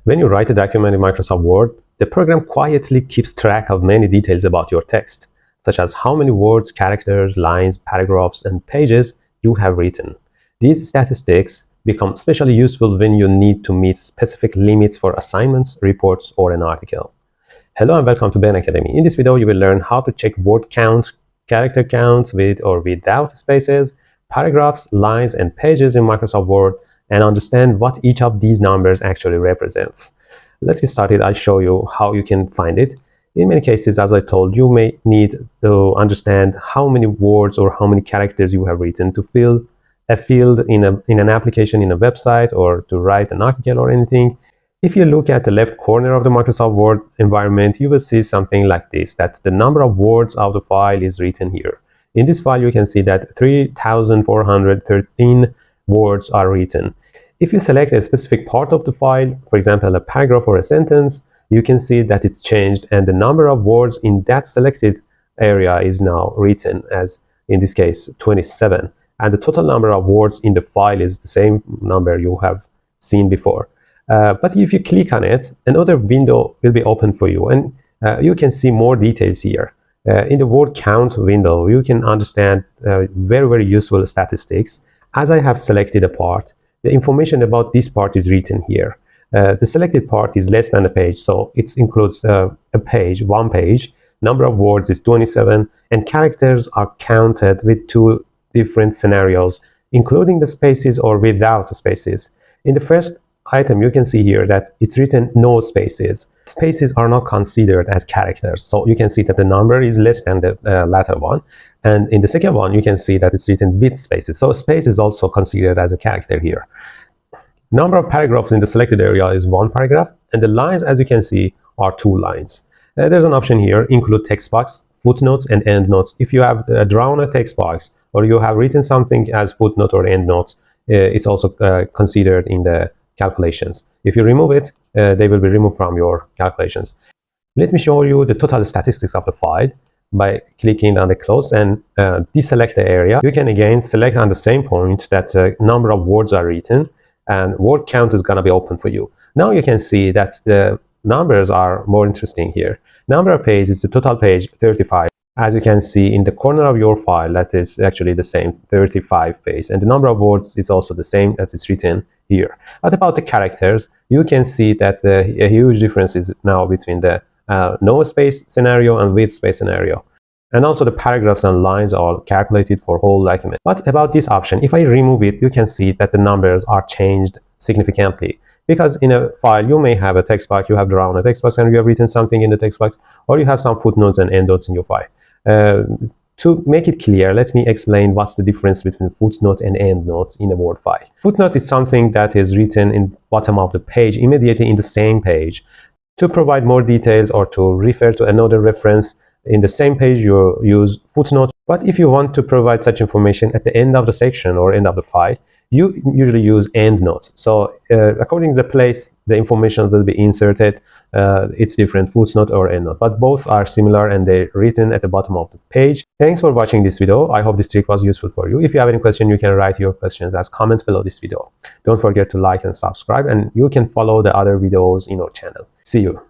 When you write a document in Microsoft Word, the program quietly keeps track of many details about your text, such as how many words, characters, lines, paragraphs, and pages you have written. These statistics become especially useful when you need to meet specific limits for assignments, reports, or an article. Hello and welcome to Ben Academy. In this video, you will learn how to check word count, character count with or without spaces, paragraphs, lines, and pages in Microsoft Word, and understand what each of these numbers actually represents. Let's get started. I'll show you how you can find it. In many cases, as I told, you may need to understand how many words or how many characters you have written to fill a field in an application, in a website, or to write an article or anything. If you look at the left corner of the Microsoft Word environment, you will see something like this, that the number of words of the file is written here. In this file, you can see that 3,413 words are written. If you select a specific part of the file, for example, a paragraph or a sentence, you can see that it's changed and the number of words in that selected area is now written as, in this case, 27. And the total number of words in the file is the same number you have seen before. But if you click on it, another window will be open for you, and you can see more details here. In the word count window, you can understand very useful statistics. As I have selected a part, the information about this part is written here. The selected part is less than a page, so it includes a page, one page. Number of words is 27, and characters are counted with two different scenarios, including the spaces or without the spaces. In the first item, you can see here that it's written no spaces. Spaces are not considered as characters, so you can see that the number is less than the latter one. And in the second one, you can see that it's written with spaces, so space is also considered as a character here. Number of paragraphs in the selected area is one paragraph, and the lines, as you can see, are 2 lines. There's an option here, include text box, footnotes, and endnotes. If you have drawn a text box or you have written something as footnote or endnote, it's also considered in the calculations. If you remove it, they will be removed from your calculations. Let me show you the total statistics of the file by clicking on the close and deselect the area. You can again select on the same point that number of words are written, and word count is going to be open for you. Now you can see that the numbers are more interesting here. Number of pages is the total page 35. As you can see in the corner of your file, that is actually the same, 35 pages, and the number of words is also the same as it's written here. What about the characters? You can see that a huge difference is now between the no space scenario and with space scenario. And also the paragraphs and lines are calculated for whole document. What about this option? If I remove it, you can see that the numbers are changed significantly. Because in a file, you may have a text box, you have drawn a text box and you have written something in the text box, or you have some footnotes and endnotes in your file. To make it clear, let me explain what's the difference between footnote and endnote in a Word file. Footnote is something that is written in bottom of the page, immediately in the same page. To provide more details or to refer to another reference in the same page, you use footnote. But if you want to provide such information at the end of the section or end of the file, you usually use endnote. So according to the place the information will be inserted, it's different, footnote or endnote, but both are similar and they're written at the bottom of the page. Thanks for watching this video. I hope this trick was useful for you. If you have any question, you can write your questions as comments below this video. Don't forget to like and subscribe, and you can follow the other videos in our channel. See you.